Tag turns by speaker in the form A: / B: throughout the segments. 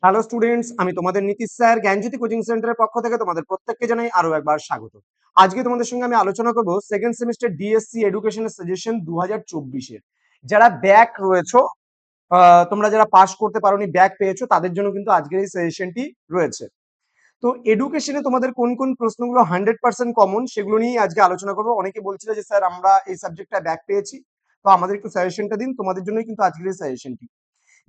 A: Hello students, আমি তোমাদের Nitish sir জ্ঞানজ্যোতি coaching সেন্টারের পক্ষ থেকে তোমাদের প্রত্যেককে জানাই আরো একবার স্বাগত। আজকে তোমাদের সঙ্গে আমি আলোচনা করব সেকেন্ড সেমিস্টার ডিএসসি এডুকেশনের সাজেশন 2024-এর। যারা ব্যাক রয়েছো, তোমরা যারা পাস করতে পারোনি, ব্যাক পেয়েছো, তাদের জন্য কিন্তু আজকের এই সাজেশনটি রয়েছে। তো এডুকেশনে তোমাদের কোন কোন প্রশ্নগুলো 100% কমন, সেগুলো নিয়েই আজকে আলোচনা করবো। অনেকে বলছিল যে স্যার আমরা এই সাবজেক্টটা ব্যাক পেয়েছি, তো আমাদের একটু সাজেশনটা দিন। তোমাদের জন্যই কিন্তু আজকের এই সাজেশনটি।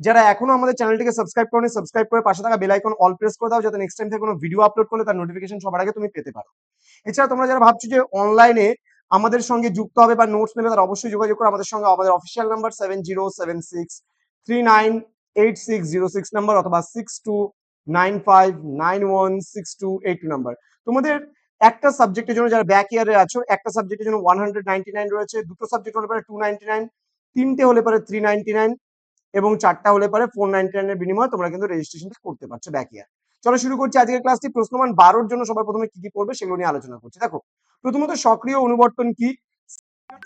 A: যারা এখনো আমাদের চ্যানেলটিকে সাবস্ক্রাইব করোনি, সাবস্ক্রাইব করে পাশে থাকা বেল আইকন অল প্রেস করে দাও, যাতে নেক্সট টাইম থেকে কোনো ভিডিও আপলোড করলে তার নোটিফিকেশন সবার আগে তুমি পেতে পারো। এছাড়া তোমরা যারা ভাবছো যে অনলাইনে আমাদের সঙ্গে যুক্ত হবে বা নোটস নেবে, তারা অবশ্যই যোগাযোগ করো আমাদের সঙ্গে। আমাদের অফিসিয়াল নাম্বার 7076398606 নাম্বার, অথবা 6295916282 নাম্বার। তোমাদের একটা সাবজেক্টের জন্য, যারা ব্যাক ইয়ারে আছো, একটা সাবজেক্টের জন্য 199 রয়েছে, দুটো সাবজেক্ট হলে পারে 299, তিনটে হলে পারে 399, এবং চারটা হলে পারে 499 এর বিনিময়ে তোমরা কিন্তু রেজিস্ট্রেশনটা করতে পারছো ব্যাক ইয়ার। চলো শুরু করছি আজকের ক্লাসটি। প্রশ্নমান 12 জন্য সবার প্রথমে কি কি পড়বে সেগুলো নিয়ে আলোচনা করছি। দেখো, প্রথমত সক্রিয় অনুবর্তন কি,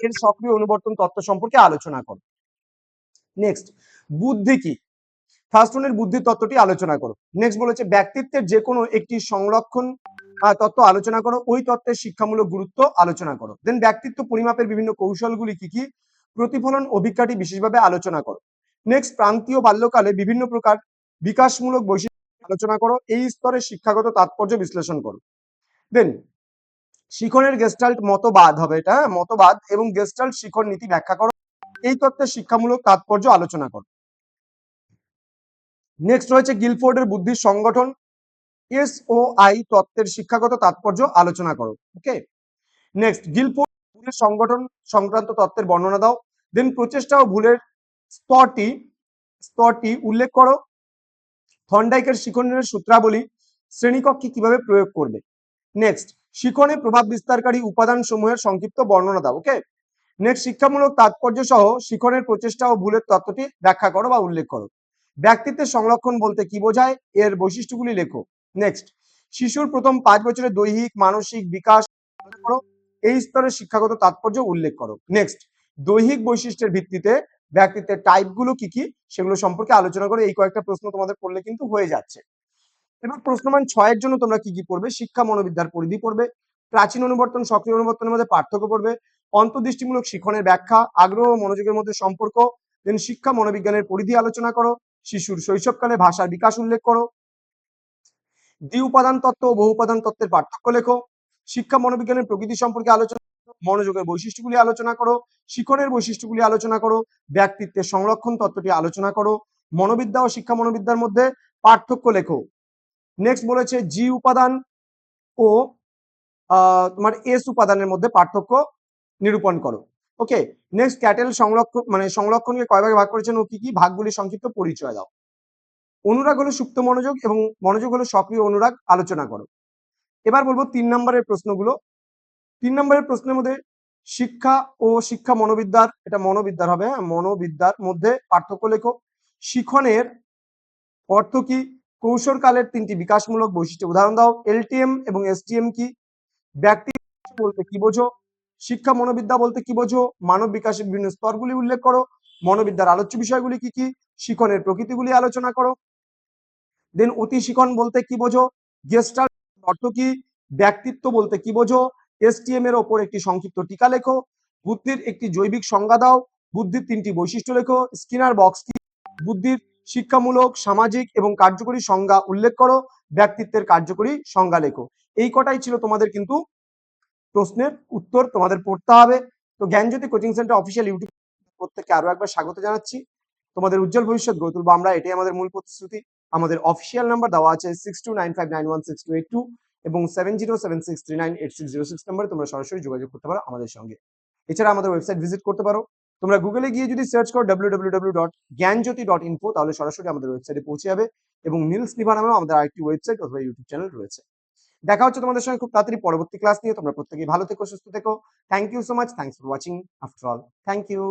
A: এর সক্রিয় অনুবর্তন তত্ত্ব সম্পর্কে আলোচনা করো। নেক্সট, বুদ্ধি কি, ফার্স্ট ওয়ানের বুদ্ধির তত্ত্বটি আলোচনা করো। নেক্সট বলেছে ব্যক্তিত্বের যে কোনো একটি সংরক্ষণ তত্ত্ব আলোচনা করো, ওই তত্ত্বের শিক্ষামূলক গুরুত্ব আলোচনা করো। দেন ব্যক্তিত্ব পরিমাপের বিভিন্ন কৌশলগুলি কি কি, প্রতিফলন অভিজ্ঞতাটি বিশেষভাবে আলোচনা করো। নেক্সট, প্রান্তীয় বাল্যকালে বিভিন্ন প্রকার বিকাশমূলক বৈশিষ্ট্য আলোচনা করো, এই স্তরে শিক্ষাগত তাৎপর্য বিশ্লেষণ করো। দেন শিখনের গেস্টাল্ট মতবাদ হবে, এটা মতবাদ এবং গেস্টাল্ট শিখন নীতি ব্যাখ্যা করো, এই তত্ত্বের শিক্ষামূলক তাৎপর্য আলোচনা করো। নেক্সট রয়েছে গিলফোর্ডের বুদ্ধির সংগঠন, SOI তত্ত্বের শিক্ষাগত তাৎপর্য আলোচনা করো। ওকে, নেক্সট গিলফোর্ড ভুলের সংগঠন সংক্রান্ত তত্ত্বের বর্ণনা দাও। দেন প্রচেষ্টা ও ভুলের স্তরটি স্তরটি উল্লেখ করো। থর্নডাইকের শিখনের সূত্রাবলী শ্রেণীকক্ষে কিভাবে প্রয়োগ করবে। নেক্সট, শিখনে প্রভাব বিস্তারকারী উপাদান সমূহের সংক্ষিপ্ত বর্ণনা দাও। ওকে, নেক্সট, শিক্ষামূলক তাৎপর্য সহ শিখনের প্রচেষ্টা ও ভুলের তত্ত্বটি ব্যাখ্যা করো বা উল্লেখ করো। ব্যক্তিত্বের সংরক্ষণ বলতে কি বোঝায়, এর বৈশিষ্ট্যগুলি লেখো। নেক্সট, শিশুর প্রথম 5 বছরের দৈহিক মানসিক বিকাশ করো, এই স্তরের শিক্ষাগত তাৎপর্য উল্লেখ করো। নেক্সট, দৈহিক বৈশিষ্ট্যের ভিত্তিতে ব্যক্তিত্বের টাইপগুলো কি কি সেগুলো সম্পর্কে আলোচনা করে। এই কয়েকটা প্রশ্ন তোমাদের পড়লে কিন্তু হয়ে যাচ্ছে। এবার প্রশ্নমান 6 এর জন্য তোমরা কি কি পড়বে, শিক্ষা মনোবিদ্যার পরিধি পড়বে, প্রাচীন অনুবর্তন সক্রিয় অনুবর্তনের মধ্যে পার্থক্য পড়বে, অন্তর্দৃষ্টিমূলক শিখনের ব্যাখ্যা, আগ্রহ ও মনোযোগের মধ্যে সম্পর্ক, দেন শিক্ষা মনোবিজ্ঞানের পরিধি আলোচনা করো, শিশুর শৈশবকালে ভাষার বিকাশ উল্লেখ করো, দ্বি উপাদান তত্ত্ব ও বহু উপাদান তত্ত্বের পার্থক্য লেখো, শিক্ষা মনোবিজ্ঞানের প্রকৃতি সম্পর্কে আলোচনা করো, মনোযোগের বৈশিষ্ট্যগুলি আলোচনা করো, শিখনের বৈশিষ্ট্যগুলি আলোচনা করো, ব্যক্তিত্বের সংরক্ষণ তত্ত্বটি আলোচনা করো, মনোবিদ্যা ও শিক্ষা মনোবিদ্যার মধ্যে পার্থক্য লেখো। নেক্সট বলেছে জি উপাদান ও তোমার এস উপাদানের মধ্যে পার্থক্য নিরূপণ করো। ওকে, নেক্সট, ক্যাটেল সংরক্ষণকে কয় ভাগে ভাগ করেছেন ও কি কি, ভাগগুলি সংক্ষিপ্ত পরিচয় দাও। অনুরাগ হলো সুপ্ত মনোযোগ এবং মনোযোগ হলো সক্রিয় অনুরাগ, আলোচনা করো। এবার বলবো 3 নম্বরের প্রশ্নগুলো। 3 নম্বরের প্রশ্নের মধ্যে শিক্ষা ও শিক্ষা মনোবিদ্যার, এটা মনোবিদ্যার হবে, মনোবিদ্যার মধ্যে পার্থক্য লেখো। শিখনের অর্থ কি, কৌশলকালের 3টি বিকাশমূলক বৈশিষ্ট্য উদাহরণ দাও। এলটিএম এবং এসটিএম কি, ব্যক্তি বলতে কি বোঝো, শিক্ষা মনোবিদ্যা বলতে কি বোঝো, মানব বিকাশের বিভিন্ন স্তরগুলি উল্লেখ করো, মনোবিদ্যার আলোচ্য বিষয়গুলি কি কি, শিখনের প্রকৃতিগুলি আলোচনা করো। দেন অতি শিখন বলতে কি বোঝো, গেস্টাল্ট অর্থ কি, ব্যক্তিত্ব বলতে কি বোঝো, এসটিএম এর ওপর একটি সংক্ষিপ্ত টিকা লেখো, বুদ্ধির একটি জৈবিক সংজ্ঞা দাও, বুদ্ধির 3টি বৈশিষ্ট্য লেখো, স্কিনার বক্স কি, বুদ্ধির শিক্ষামূলক সামাজিক এবং কার্যকরী সংজ্ঞা উল্লেখ করো, ব্যক্তিত্বের কার্যকরী সংজ্ঞা লেখো। এই কটাই ছিল তোমাদের কিন্তু প্রশ্নের উত্তর, তোমাদের পড়তে হবে। তো জ্ঞানজ্যোতি কোচিং সেন্টার অফিসিয়াল ইউটিউব প্রত্যেককে আরো একবার স্বাগত জানাচ্ছি। তোমাদের উজ্জ্বল ভবিষ্যৎ গড়ে তুলবো আমরা, এটাই আমাদের মূল প্রতিশ্রুতি। আমাদের অফিসিয়াল নাম্বার দেওয়া আছে 6295916282 এবং 7076398606 নাম্বারে তোমরা সরাসরি যোগাযোগ করতে পারো আমাদের সঙ্গে। এছাড়া আমাদের ওয়েবসাইট ভিজিট করতে পারো। তোমরা গুগলে গিয়ে যদি সার্চ করো www.gyanjyoti.info, তাহলে সরাসরি আমাদের ওয়েবসাইটে পৌঁছে যাবে। এবং নীলস নিভা নামেও আমাদের আরেকটি ওয়েবসাইট অথবা ইউটিউব চ্যানেল রয়েছে। দেখা হচ্ছে তোমাদের সঙ্গে খুব তাড়াতাড়ি পরবর্তী ক্লাস নিয়ে। তোমরা প্রত্যেকেই ভালো থেকো, সুস্থ থেকো। Thank you so much, thanks for watching after all, thank you.